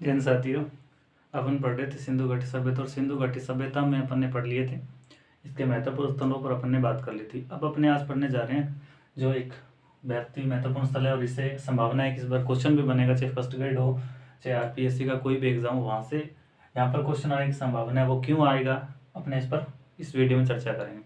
जैन साथियों, अपन पढ़ रहे थे सिंधु घाटी सभ्यता, और सिंधु घाटी सभ्यता में अपन ने पढ़ लिए थे इसके महत्वपूर्ण स्थलों पर अपन ने बात कर ली थी। अब अपने आज पढ़ने जा रहे हैं जो एक बेहद ही महत्वपूर्ण स्थल है, और इससे संभावना है कि इस बार क्वेश्चन भी बनेगा, चाहे फर्स्ट ग्रेड हो चाहे आरपीएससी का कोई भी एग्जाम हो, वहाँ से यहाँ पर क्वेश्चन आने की संभावना है। वो क्यों आएगा अपने इस पर इस वीडियो में चर्चा करेंगे।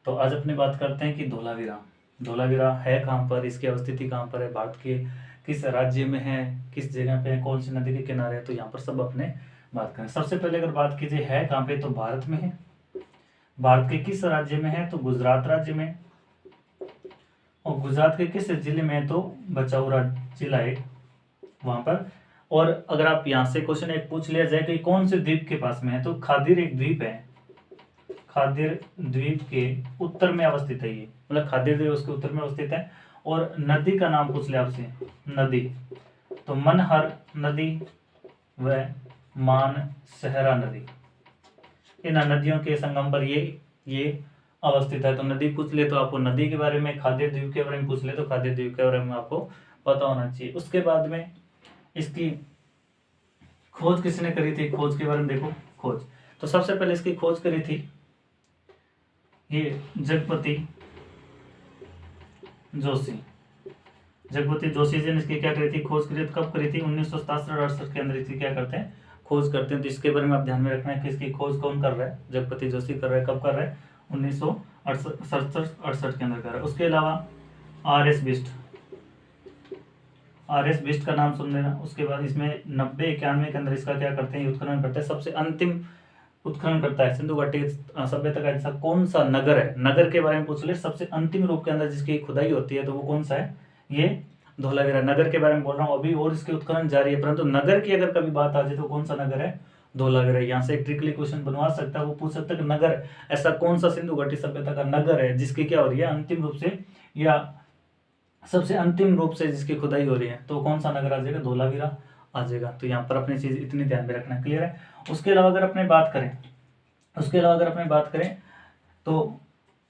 तो आज अपनी बात करते हैं कि धोलावीरा धोलावीरा है कहाँ पर, इसकी अवस्थिति कहाँ पर है, भारत के किस राज्य में है, किस जगह पे है, कौन सी नदी के किनारे है, तो यहाँ पर सब अपने बात करें। सबसे पहले अगर बात कीजिए है कहाँ पे, तो भारत में है। भारत के किस राज्य में है, तो गुजरात राज्य में। और गुजरात के किस जिले में है, तो भचाऊ जिला है वहां पर। और अगर आप यहाँ से क्वेश्चन एक पूछ लिया जाए कि कौन से द्वीप के पास में है, तो खादीर एक द्वीप है। खादीर द्वीप के उत्तर में अवस्थित है ये, मतलब खादीर द्वीप उसके उत्तर में अवस्थित है। और नदी का नाम पूछ ले आपसे, नदी, तो मनहर नदी व मानसहरा नदी, इन नदियों के संगम पर ये अवस्थित है। तो नदी पूछ ले तो आपको नदी के बारे में, खादीर द्वीप के बारे में पूछ ले तो खादीर द्वीप के बारे में आपको पता होना चाहिए। उसके बाद में इसकी खोज किसने करी थी, खोज के बारे में देखो। खोज तो सबसे पहले इसकी खोज करी थी ये जगपति जोशी। जगपति जोशी जी ने इसकी क्या करी थी, खोज करी। कब करी थी, 1967-68 के अंदर इसकी क्या करते हैं, खोज करते हैं। तो इसके बारे में आप ध्यान में रखना है कि इसकी खोज कौन कर रहा है, जगपति जोशी कर रहा है। कब कर रहा है, 1967-68 के अंदर कर रहा है। उसके अलावा आर एस बिस्ट का नाम सुन लेना। उसके बाद इसमें 90-91 के अंदर इसका क्या करते हैं, उत्खनन करते हैं। सबसे अंतिम उत्खनन करता है सिंधु घाटी सभ्यता का ऐसा कौन सा नगर है, नगर के बारे में पूछ ले। सबसे अंतिम रूप के अंदर जिसकी खुदाई होती है तो वो कौन सा है, ये धोलावीरा। नगर के बारे में बोल रहा हूँ अभी, और इसके उत्खनन जारी है, परंतु नगर की अगर कभी बात आ जाए तो कौन सा नगर है, धोलावीरा। यहाँ से एक ट्रिकली क्वेश्चन बनवा सकता है, वो पूछ सकता है कि नगर, ऐसा कौन सा सिंधु घाटी सभ्यता का नगर है जिसकी क्या हो रही है अंतिम रूप से, या सबसे अंतिम रूप से जिसकी खुदाई हो रही है, तो कौन सा नगर आ जाएगा, धोलावीरा आ जाएगा। तो यहाँ पर अपनी चीज इतनी ध्यान में रखना, क्लियर है। उसके अलावा अगर अपने बात करें तो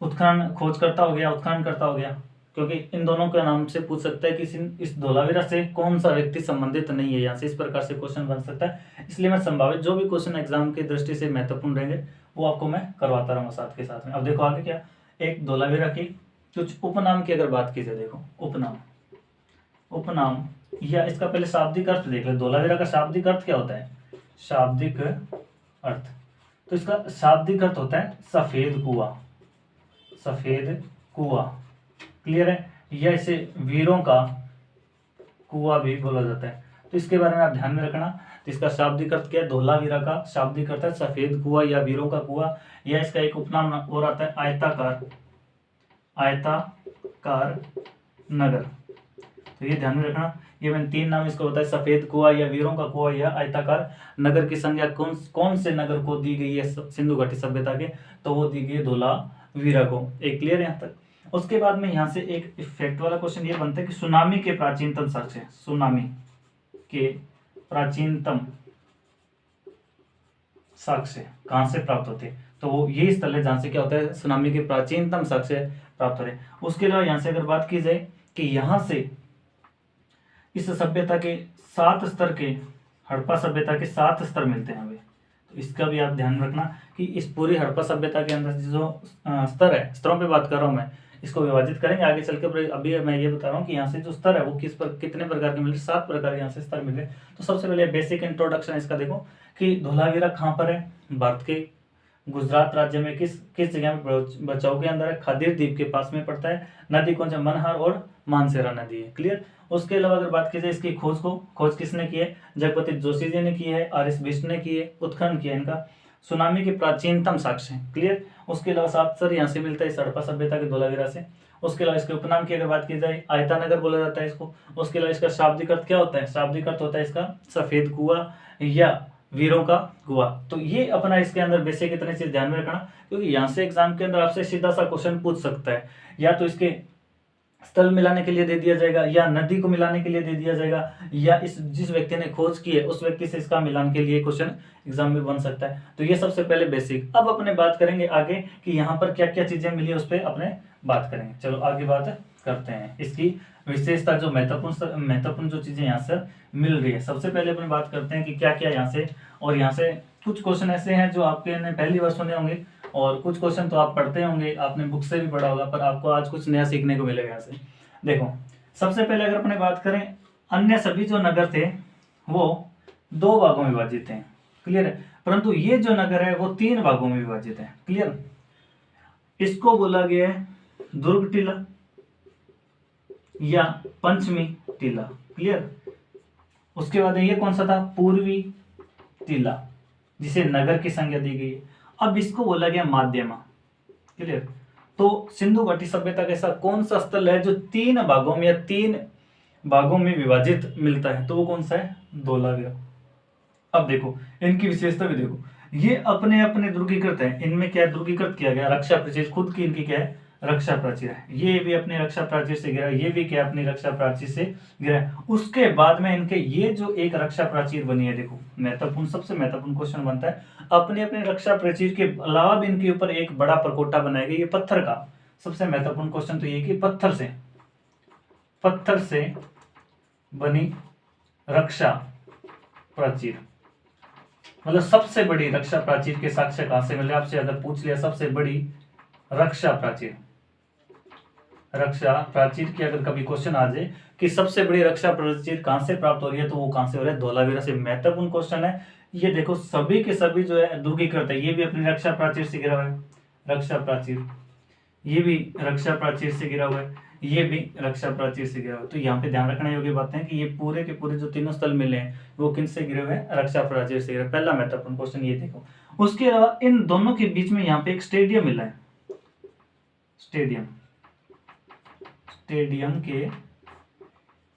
उत्खनन खोज करता हो गया, उत्खनन करता हो गया, क्योंकि इन दोनों के नाम से पूछ सकता है कि इस धोलावीरा से कौन सा व्यक्ति संबंधित नहीं है। यहाँ से इस प्रकार से क्वेश्चन बन सकता है। इसलिए मैं संभावित जो भी क्वेश्चन एग्जाम की दृष्टि से महत्वपूर्ण रहेंगे वो आपको मैं करवाता रहूंगा साथ के साथ में। अब देखो आगे क्या, एक धोलावीरा की कुछ उपनाम की अगर बात की जाए, देखो उपनाम या इसका पहले शाब्दिक अर्थ देख ले। धोलावीरा का शाब्दिक अर्थ क्या होता है, शाब्दिक अर्थ, तो इसका शाब्दिक अर्थ होता है सफेद कुआं, क्लियर है। या इसे वीरों का कुआं भी बोला जाता है। तो इसके बारे में आप ध्यान में रखना। तो इसका शाब्दिक अर्थ क्या है, धोलावीरा का शाब्दिक अर्थ है सफेद कुआं या वीरों का कुआं। या इसका एक उपनाम और आता है आयताकार नगर। तो ये ध्यान में रखना, ये मैंने 3 नाम इसको होता है, सफेद कुआं या वीरों का कुआं या आयताकार नगर। की संज्ञा कौन से नगर को दी गई है सिंधु घाटी सभ्यता के, तो वो दी गई है धोलावीरा को। एक क्लियर है यहाँ तक। उसके बाद में यहाँ से एक इफेक्ट वाला क्वेश्चन ये बनता है कि सुनामी के प्राचीनतम साक्ष्य, सुनामी के प्राचीनतम साक्ष्य कहाँ से प्राप्त होते हैं, तो ये स्थल है जहाँ से क्या होता है, सुनामी के प्राचीनतम साक्ष्य प्राप्त हो रहे हैं। उसके अलावा यहाँ से अगर बात की जाए कि यहाँ से इस सभ्यता के 7 स्तर के, हड़प्पा सभ्यता के 7 स्तर मिलते हैं हमें। तो इसका भी आप ध्यान रखना कि इस पूरी हड़प्पा सभ्यता के अंदर जो स्तर है, स्तरों पे बात कर रहा हूँ मैं, इसको विभाजित करेंगे आगे चल के। अभी मैं ये बता रहा हूँ कि यहाँ से जो स्तर है वो कितने प्रकार के मिले, 7 प्रकार के यहाँ से स्तर मिले। तो सबसे पहले बेसिक इंट्रोडक्शन इसका देखो कि धोलावीरा कहाँ पर है, भारत के गुजरात राज्य में किस जगह में, बचाव के अंदर है, खादीर द्वीप के पास में पड़ता है। नदी कौन सा, मनहर और मानसेरा नदी है, क्लियर। उसके अलावा अगर बात की जाए इसकी खोज किसने की है, जगपति जोशी जी ने की है, आर एस बिस्ट ने की है, उत्खनन किया इनका। सुनामी के प्राचीनतम साक्ष्य, क्लियर। उसके अलावा 7 स्तर यहाँ से मिलता है इस हड़प्पा सभ्यता के धोलावीरा से। उसके अलावा इसके उपनाम की अगर बात की जाए, आयतानगर बोला जाता है इसको। उसके अलावा इसका शाब्दिक अर्थ क्या होता है, शाब्दिक अर्थ होता है इसका सफेद कुआं या वीरों का कुआं। तो ये अपना इसके अंदर बेसिक इतने चीज ध्यान में रखना, क्योंकि यहाँ से एग्जाम के अंदर आपसे सीधा सा क्वेश्चन पूछ सकता है। या तो इसके स्थल मिलाने के लिए दे दिया जाएगा, या नदी को मिलाने के लिए दे दिया जाएगा, या जिस व्यक्ति ने खोज की है उस व्यक्ति से इसका मिलान के लिए क्वेश्चन एग्जाम में बन सकता है। तो ये सबसे पहले बेसिक। अब अपने बात करेंगे आगे कि यहाँ पर क्या क्या चीजें मिली, उस पर अपने बात करेंगे। चलो आगे बात करते हैं इसकी विशेषता जो महत्वपूर्ण जो चीजें यहाँ से मिल रही है। सबसे पहले अपन बात करते हैं कि क्या क्या यहाँ से, और यहाँ से कुछ क्वेश्चन ऐसे हैं जो आपके ने पहली बार सुने होंगे, और कुछ क्वेश्चन तो आप पढ़ते होंगे, आपने बुक से भी पढ़ा होगा, पर आपको आज कुछ नया सीखने को मिलेगा यहाँ से। देखो, सबसे पहले अगर अपने बात करें, अन्य सभी जो नगर थे वो 2 भागों में विभाजित थे, क्लियर है, परंतु ये जो नगर है वो 3 भागों में विभाजित है, क्लियर। इसको बोला गया है दुर्ग टीला या पंचमी टीला, क्लियर। उसके बाद ये कौन सा था, पूर्वी टीला, जिसे नगर की संज्ञा दी गई है। अब इसको बोला गया माध्यमा, क्लियर। तो सिंधु घाटी सभ्यता का ऐसा कौन सा स्थल है जो 3 भागों में या 3 भागों में विभाजित मिलता है, तो वो कौन सा है, धोलावीरा। अब देखो इनकी विशेषता भी देखो, ये अपने अपने दुर्गीकृत है, इनमें क्या दुर्गीकृत किया गया, रक्षा प्राचीर, खुद की इनकी क्या है, रक्षा प्राचीर है। ये भी अपनी रक्षा प्राचीर से गिरा, ये भी क्या अपनी रक्षा प्राचीर से गिरा है। उसके बाद में इनके ये जो एक रक्षा प्राचीर बनी है, देखो महत्वपूर्ण, सबसे महत्वपूर्ण क्वेश्चन बनता है, अपने अपने रक्षा प्राचीर के अलावा भी इनके ऊपर एक बड़ा परकोटा बनाया गया, ये पत्थर का। सबसे महत्वपूर्ण क्वेश्चन तो ये कि पत्थर से बनी रक्षा प्राचीर, मतलब सबसे बड़ी रक्षा प्राचीर के साक्ष्य कहां से मिले, आपसे अगर पूछ लिया सबसे बड़ी रक्षा प्राचीर की अगर कभी क्वेश्चन आ जाए कि सबसे बड़ी रक्षा प्राचीर कहां से प्राप्त हो रही है, तो वो कहां से हो रहा है, धोलावीरा से। महत्वपूर्ण क्वेश्चन है ये। देखो सभी के सभी जो है दुर्गीकृत है, ये भी अपनी रक्षा प्राचीर से गिरा हुआ है, रक्षा प्राचीर, ये भी रक्षा प्राचीर से गिरा हुआ है, ये भी रक्षा प्राचीर से गिरा हुआ है। तो यहाँ पे ध्यान रखने योग्य बातें हैं कि ये पूरे के पूरे जो तीनों स्थल मिले हैं वो किन से गिरे हुए हैं, रक्षा प्राचीर से गिरे। पहला महत्वपूर्ण क्वेश्चन ये देखो। उसके अलावा इन दोनों के बीच में यहाँ पे एक स्टेडियम मिला है, स्टेडियम के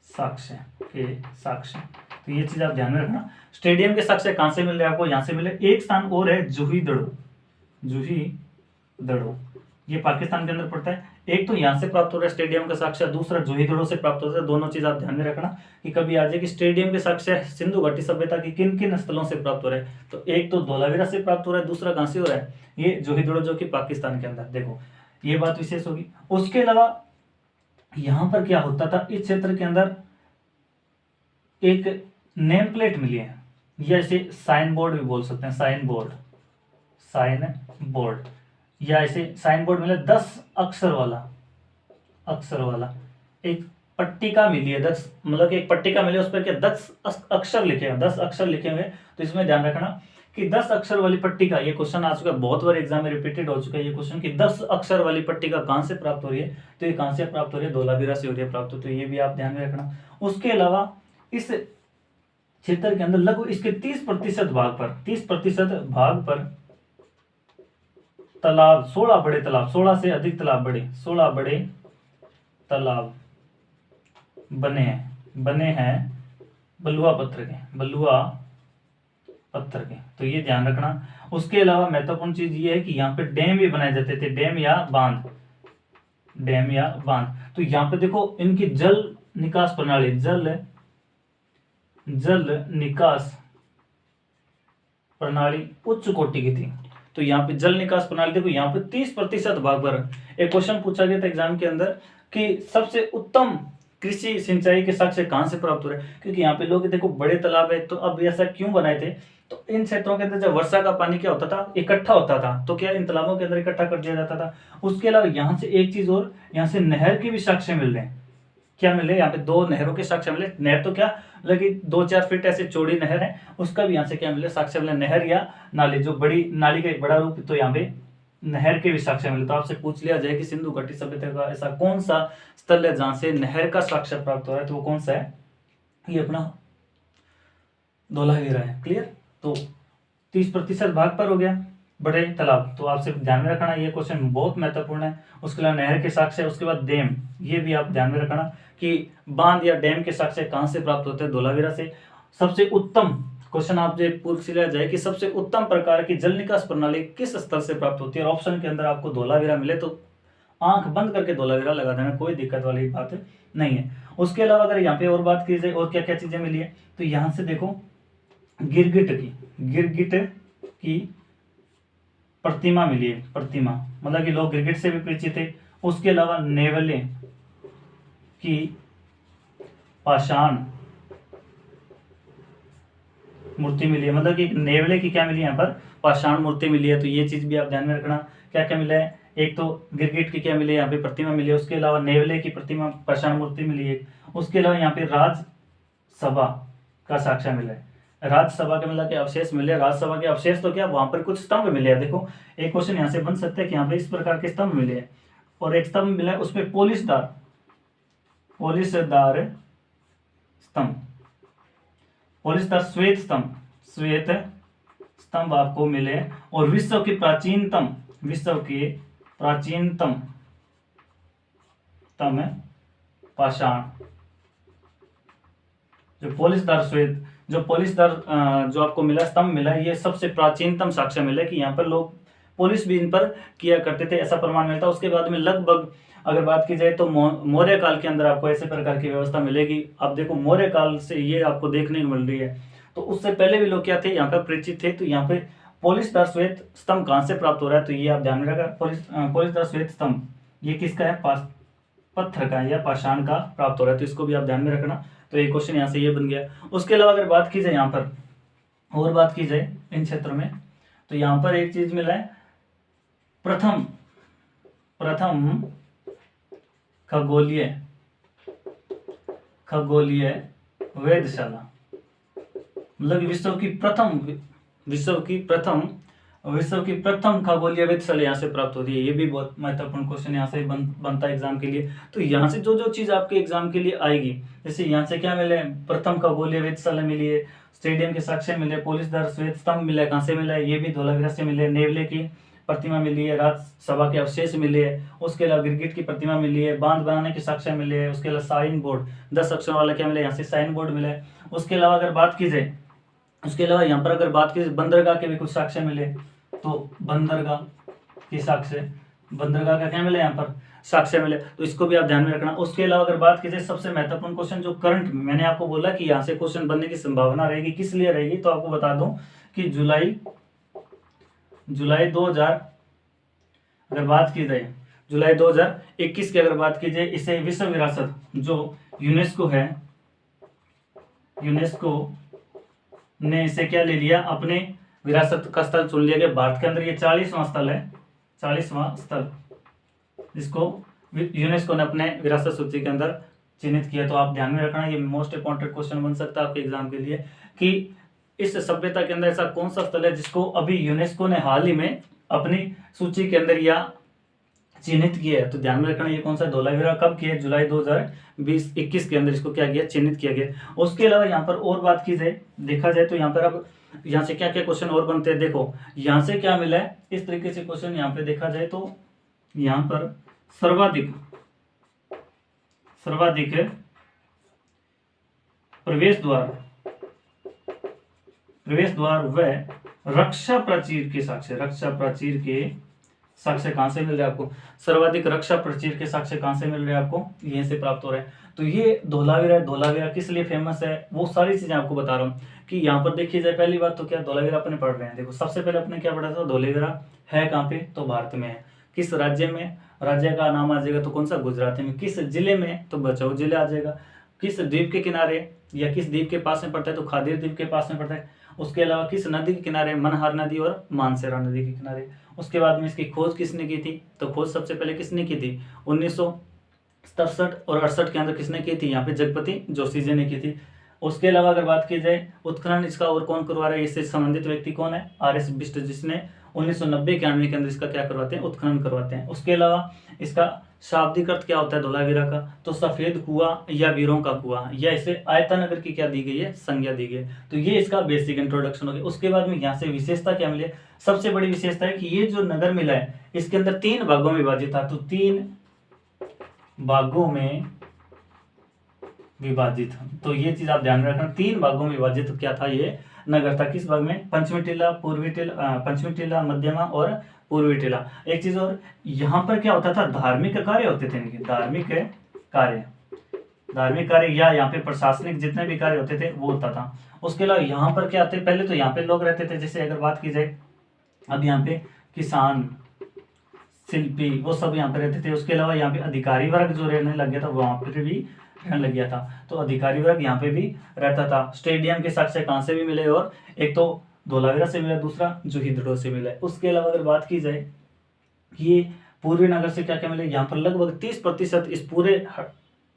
साक्ष्य, तो ये चीज आप ध्यान में रखना। स्टेडियम के साक्ष्य कहां से मिल रहे हैं आपको, यहां से मिले। एक स्थान और है जूही दड़ो, ये पाकिस्तान के अंदर पड़ता है। एक तो यहां से प्राप्त हो रहा है स्टेडियम का साक्ष्य, दूसरा जूही दड़ो से प्राप्त होता है। दोनों चीज आप ध्यान में रखना कि कभी आ जाए कि स्टेडियम के साक्ष्य सिंधु घाटी सभ्यता की किन किन स्थलों से प्राप्त हो रहा है, तो एक तो धोलावीरा से प्राप्त हो रहा है, दूसरा कहां से हो रहा है, ये जूही दड़ो जो कि पाकिस्तान के अंदर। देखो ये बात विशेष होगी। उसके अलावा यहां पर क्या होता था, इस क्षेत्र के अंदर एक नेम प्लेट मिली है, या इसे साइन बोर्ड भी बोल सकते हैं, साइन बोर्ड, या इसे साइन बोर्ड मिला 10 अक्षर वाला एक पट्टिका मिली है, 10 मतलब कि एक पट्टिका मिली, उस पर क्या 10 अक्षर लिखे हैं, 10 अक्षर लिखे हुए। तो इसमें ध्यान रखना कि 10 अक्षर वाली पट्टिका, ये क्वेश्चन आ चुका है, बहुत बार एग्जाम में रिपीटेड हो चुका है ये क्वेश्चन कि 10 अक्षर वाली पट्टिका कहां से प्राप्त हो रही है, तो ये कहां से प्राप्त हो रही है, धोलावीरा से हो रही है प्राप्त। तो ये भी आप ध्यान में रखना। उसके अलावा इस क्षेत्र के अंदर लगभग इसके 30% भाग पर तालाब, 16 बड़े तालाब, 16 से अधिक तालाब, 16 बड़े तालाब बने हैं बलुआ पत्थर के, तो ये ध्यान रखना। उसके अलावा महत्वपूर्ण चीज ये है कि यहाँ पे डैम भी बनाए जाते थे, डैम या बांध। तो यहाँ पे देखो इनकी जल निकास प्रणाली उच्च कोटि की थी। तो यहाँ पे जल निकास प्रणाली देखो, यहाँ पे 30% भाग पर एक क्वेश्चन पूछा गया था एग्जाम के अंदर कि सबसे उत्तम कृषि सिंचाई के साक्ष्य कहां से प्राप्त हो रहे हैं, क्योंकि यहाँ पे लोग देखो बड़े तालाब है, तो अब ऐसा क्यों बनाए थे, तो इन क्षेत्रों के अंदर जब वर्षा का पानी क्या होता था, इकट्ठा होता था, तो क्या इन तालाबों के अंदर इकट्ठा कर दिया जाता था। उसके अलावा यहाँ से एक चीज और, यहाँ से नहर के भी साक्ष्य मिल रहे हैं। क्या मिले, यहाँ पे 2 नहरों के साक्ष्य मिले। नहर तो क्या लगी 2-4 फीट ऐसे चौड़ी नहर है, उसका भी यहाँ से क्या मिले, साक्ष्य मिले। नहर या नाली, जो बड़ी नाली का एक बड़ा रूप, तो यहाँ पे नहर के भी साक्ष्य मिले। तो आपसे पूछ लिया जाए कि सिंधु घाटी सभ्यता का ऐसा कौन सा स्थल है जहां से नहर का साक्ष्य प्राप्त हो रहा है, तो वो कौन सा है, ये अपना धोलावीरा है, क्लियर। तो 30% भाग पर हो गया बड़े तालाब, तो आपसे ध्यान में रखना ये क्वेश्चन बहुत महत्वपूर्ण है। उसके अलावा नहर के साक्ष्य, उसके बाद डैम, ये भी आप ध्यान में रखना कि बांध या डैम के साक्ष्य कहां से प्राप्त होते हैं, धोलावीरा से। सबसे उत्तम क्वेश्चन आपसे पूछ लिया जाए कि सबसे उत्तम प्रकार की जल निकास प्रणाली किस स्थल से प्राप्त होती है, और ऑप्शन के अंदर आपको धोलावीरा मिले तो आंख बंद करके धोलावीरा लगा देना, कोई दिक्कत वाली बात नहीं है। उसके अलावा अगर यहाँ पे और बात की जाए और क्या क्या चीजें मिली है, तो यहाँ से देखो गिरगिट की प्रतिमा मिली है, प्रतिमा मतलब कि लोग गिरगिट से भी परिचित थे। उसके अलावा नेवले की पाषाण मूर्ति मिली है, मतलब कि नेवले की क्या मिली है यहाँ पर, पाषाण मूर्ति मिली है। तो ये चीज भी आप ध्यान में रखना। क्या क्या मिला है, एक तो गिरगिट की क्या मिली है यहाँ पे प्रतिमा मिली है, उसके अलावा नेवले की प्रतिमा पाषाण मूर्ति मिली है, उसके अलावा यहाँ पे राजसभा का साक्ष्य मिला है, राज्यसभा के मतलब के अवशेष मिले। राज्यसभा के अवशेष तो क्या, वहां पर कुछ स्तंभ मिले हैं। देखो एक क्वेश्चन यहाँ से बन सकता है कि यहाँ पे इस प्रकार के स्तंभ मिले हैं, और एक स्तंभ मिला है उसपे पोलिशदार स्तंभ, पोलिशदार श्वेत स्तंभ आपको मिले। और विश्व के प्राचीनतम स्तंभ है पाषाण, जो पोलिशदार जो आपको मिला, स्तंभ मिला, ये सबसे प्राचीनतम साक्ष्य मिला कि यहाँ पर लोग पोलिश भी इन पर किया करते थे, ऐसा प्रमाण मिलता है। उसके बाद में लगभग अगर बात की जाए तो मौर्य काल के अंदर आपको ऐसे प्रकार की व्यवस्था मिलेगी। अब देखो मौर्य काल से ये आपको देखने को मिल रही है, तो उससे पहले भी लोग क्या थे, यहाँ पर परिचित थे। तो यहाँ पे पोलिशदार श्वेत स्तंभ कहाँ से प्राप्त हो रहा है, तो ये आप ध्यान में रखा। पोलिशदार श्वेत स्तंभ ये किसका है, पत्थर का या पाषाण का प्राप्त हो रहा है, तो इसको भी आप ध्यान में रखना। तो ये क्वेश्चन यहाँ से ये बन गया। उसके अलावा अगर बात की जाए यहाँ पर और बात की जाए इन क्षेत्रों में, तो यहाँ पर एक चीज मिला है, प्रथम खगोलीय वेधशाला, मतलब विश्व की प्रथम खगोलीय वेधशाला यहाँ से प्राप्त होती है। ये भी बहुत महत्वपूर्ण क्वेश्चन यहाँ से बनता है एग्जाम के लिए। तो यहाँ से जो चीज आपके एग्जाम के लिए आएगी, जैसे यहाँ से क्या मिले, प्रथम खगोलीय वेधशाला मिली है, स्टेडियम के साक्ष्य मिले, पोलिशदार श्वेत स्तंभ मिला है, कहाँ से मिला है, ये भी धोलावीरा से मिले, नेवले की प्रतिमा मिली है, राज्यसभा के अवशेष मिले है, उसके अलावा गिरगिट की प्रतिमा मिली है, बांध बनाने के साक्ष्य मिले है, उसके अलावा साइन बोर्ड 10 अक्षरों वाला क्या मिला है, यहाँ से साइन बोर्ड मिला है। उसके अलावा अगर बात की जाए, उसके अलावा यहाँ पर अगर बात की जाए बंदरगाह के भी कुछ साक्ष्य मिले, तो बंदरगाह का क्या मिले, यहाँ पर साक्ष्य मिले, तो इसको भी आप ध्यान में रखना। उसके अलावा अगर बात की जाए सबसे महत्वपूर्ण क्वेश्चन जो करंट, मैंने आपको बोला कि यहाँ से क्वेश्चन बनने की संभावना रहेगी, किस लिए रहेगी, तो आपको बता दूं कि जुलाई 2000 अगर बात की जाए, जुलाई 2021 की अगर बात की जाए, इसे विश्व विरासत जो यूनेस्को है, यूनेस्को ने इसे क्या ले लिया, अपने विरासत का स्थल चुन लिया गया। भारत के अंदर ये 40वां स्थल है, 40वां स्थल जिसको यूनेस्को ने अपने विरासत सूची के अंदर चिन्हित किया। तो आप ध्यान में रखना, ये मोस्ट इंपॉर्टेंट क्वेश्चन बन सकता है आपके एग्जाम के लिए कि इस सभ्यता के अंदर ऐसा कौन सा स्थल है जिसको अभी यूनेस्को ने हाल ही में अपनी सूची के अंदर या चिन्हित किया है। तो ध्यान में रखना ये कौन सा, धोलावीरा कब किया, जुलाई 2021 के अंदर इसको क्या किया, चिन्हित किया गया। उसके अलावा यहाँ पर और बात की जाए, देखा जाए तो यहाँ पर अब यहाँ से क्या क्या क्वेश्चन और बनते हैं। देखो यहाँ से क्या मिला है, इस तरीके से क्वेश्चन यहाँ पे देखा जाए तो यहाँ पर सर्वाधिक प्रवेश द्वार व रक्षा प्राचीर के साक्ष्य कहां से मिल रहे हैं आपको, सर्वाधिक रक्षा प्राचीर के साक्ष्य कहां से मिल रहे हैं आपको, यहीं से प्राप्त हो रहे हैं। तो ये धोलावीरा किस लिए फेमस है, वो सारी चीजें आपको बता रहा हूँ कि यहाँ पर देखिए जाए। पहली बात तो क्या, धोलावीरा अपने पढ़ रहे हैं। देखो सबसे पहले अपने क्या पढ़ा था, धोलावीरा है कहाँ पे, तो भारत में है। किस राज्य में, राज्य का नाम आ जाएगा तो कौन सा, गुजरात में। किस जिले में, तो भचाऊ जिला आ जाएगा। किस द्वीप के किनारे या किस द्वीप के पास में पड़ता है, तो खादीर द्वीप के पास में पड़ता है। उसके अलावा किस नदी के किनारे, मनहार नदी और मानसेरा नदी के किनारे। उसके बाद में इसकी खोज किसने की थी, तो खोज सबसे पहले किसने की थी, 1967 और 68 के अंदर किसने की थी, यहाँ पे जगपति जोशी जी ने की थी। उसके अलावा अगर बात की जाए उत्खनन इसका और कौन करवा रहा है, इससे संबंधित व्यक्ति कौन है, RS बिष्ट, जिसने 1990-91 के अंदर इसका क्या करवाते हैं, उत्खनन करवाते हैं। उसके अलावा इसका शाब्दिक अर्थ क्या होता है धोलावीरा का, तो सफेद कुआं या वीरों का कुआं, या इसे आयतानगर की क्या दी गई है, संज्ञा दी गई है। तो ये इसका बेसिक इंट्रोडक्शन हो गया। उसके बाद में यहाँ से विशेषता क्या मिली, सबसे बड़ी विशेषता है कि ये जो नगर मिला है इसके अंदर 3 भागों में विभाजित था। तो 3 भागों में विभाजित, तो ये चीज आप ध्यान में रखना, 3 भागों में विभाजित क्या था ये नगर था। किस भाग में, पश्चिमी टीला, पश्चिमी टीला, मध्यमा और पूर्वी टीला। एक चीज और, यहाँ पर क्या होता था, धार्मिक कार्य होते थे, धार्मिक कार्य या यहाँ पे प्रशासनिक जितने भी कार्य होते थे वो होता था। उसके अलावा यहाँ पर क्या आते, पहले तो यहाँ पे लोग रहते थे, जैसे अगर बात की जाए अब यहाँ पे किसान, शिल्पी, वो सब यहाँ पे रहते थे। उसके अलावा यहाँ पे अधिकारी वर्ग जो रहने लग गया था वहां पर भी रहने लग गया था। तो अधिकारी वर्ग यहाँ पे भी रहता था। स्टेडियम के साक्ष्य कहाँ से भी मिले, और एक तो धोलावीरा से मिला, दूसरा जोहिद्रो से मिला। उसके अलावा अगर बात की जाए ये पूर्वी नगर से क्या क्या मिले, यहाँ पर लगभग 30% इस पूरे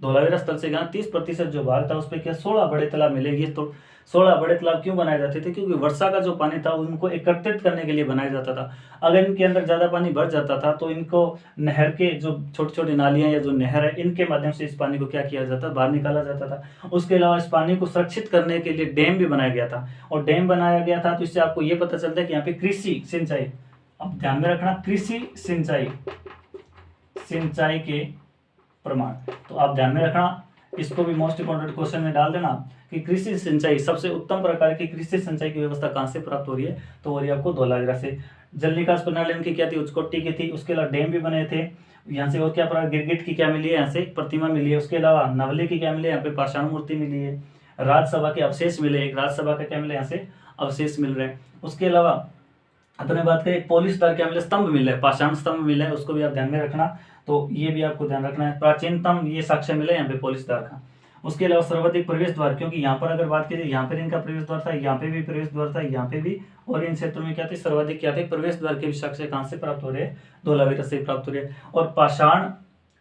धोलावीरा स्थल से यहाँ 30% जो भाग था उस पर क्या 16 बड़े तालाब मिलेगी। तो 16 बड़े तालाब क्यों बनाए जाते थे, क्योंकि वर्षा का जो पानी था उनको एकत्रित करने के लिए बनाया जाता था। अगर इनके अंदर ज्यादा पानी भर जाता था तो इनको नहर के जो छोटी छोटी नालियां या जो नहर है इनके माध्यम से इस पानी को क्या किया जाता, बाहर निकाला जाता था। उसके अलावा इस पानी को सुरक्षित करने के लिए डैम भी बनाया गया था, और डैम बनाया गया था तो इससे आपको ये पता चलता है कि यहाँ पे कृषि सिंचाई, अब ध्यान में रखना, कृषि सिंचाई के प्रमाण, तो आप ध्यान में रखना, इसको भी मोस्ट इंपोर्टेंट क्वेश्चन में डाल देना कि कृषि सिंचाई, सबसे उत्तम प्रकार की कृषि सिंचाई की व्यवस्था कहां से प्राप्त हो रही है, तो वो आपको धोलावीरा से। जल निकास प्रणाली इनकी क्या थी, उच्चकोटि की थी। उसके अलावा डैम भी बने थे यहाँ से। और क्या प्रकार, गिरगिट की क्या मिली है, यहाँ से प्रतिमा मिली है। उसके अलावा नवले की क्या मिली है, यहाँ पे पाषाण मूर्ति मिली है। राज्यसभा के अवशेष मिले, एक राज्यसभा का क्या मिले, यहाँ से अवशेष मिल रहे हैं। उसके अलावा अपने बात करें पोलिस द्वार क्या मिले, स्तंभ मिले, पाषाण स्तंभ मिले, उसको भी आप ध्यान में रखना। तो ये भी आपको ध्यान रखना है। प्राचीनतम ये साक्ष्य मिले यहाँ पे पोलिस द्वार का। उसके अलावा सर्वाधिक प्रवेश द्वार, क्योंकि यहाँ पर अगर बात कीजिए यहाँ पर इनका प्रवेश द्वार था, यहाँ पे भी प्रवेश द्वार था, यहाँ पे भी, और इन क्षेत्रों में क्या थे, सर्वाधिक क्या थे, प्रवेश द्वार के साक्ष्य कहाँ से प्राप्त हो रहे हैं, धोलावीरा से प्राप्त हो रहे हैं। और पाषाण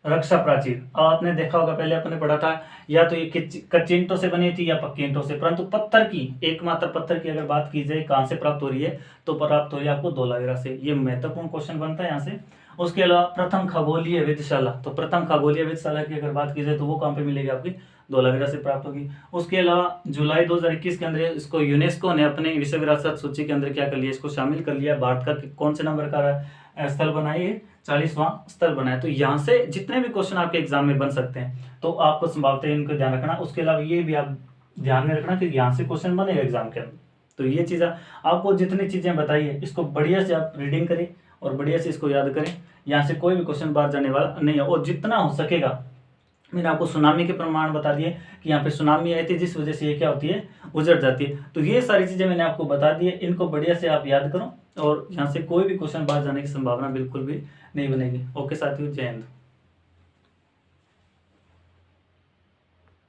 रक्षा प्राचीर, अब आपने देखा होगा, पहले आपने पढ़ा था, या तो ये कच्ची ईंटों से बनी थी या पक्की ईंटों से, परंतु पत्थर की, एकमात्र पत्थर की अगर बात की जाए कहाँ से प्राप्त हो रही है, तो प्राप्त हो रही है आपको धोलावीरा से। ये महत्वपूर्ण क्वेश्चन बनता है यहाँ से। उसके अलावा प्रथम खगोलीय वेधशाला, तो प्रथम खगोलीय वेधशाला की अगर बात की जाए तो वो कहाँ पे मिलेगी, आपकी धोलावीरा से प्राप्त होगी। उसके अलावा जुलाई 2021 के अंदर इसको यूनेस्को ने अपने विश्व विरासत सूची के अंदर क्या कर लिया, इसको शामिल कर लिया। भारत का कौन से नंबर का स्थल बनाइए, 40वां स्थल बनाए। तो यहाँ से जितने भी क्वेश्चन आपके एग्जाम में बन सकते हैं, तो आपको संभावतः इनको ध्यान रखना। उसके अलावा ये भी आप ध्यान में रखना कि यहाँ से क्वेश्चन बनेगा एग्जाम के अंदर। तो ये चीज़ आपको जितनी चीजें बताई है इसको बढ़िया से आप रीडिंग करें और बढ़िया से इसको याद करें। यहाँ से कोई भी क्वेश्चन बाहर जाने वाला नहीं है। और जितना हो सकेगा, मैंने आपको सुनामी के प्रमाण बता दिए कि यहाँ पे सुनामी आई थी जिस वजह से ये क्या होती है, उजड़ जाती है। तो ये सारी चीजें मैंने आपको बता दी है, इनको बढ़िया से आप याद करो और यहाँ से कोई भी क्वेश्चन बाहर जाने की संभावना बिल्कुल भी नहीं बनेगी। ओके साथियों, जय हिंद।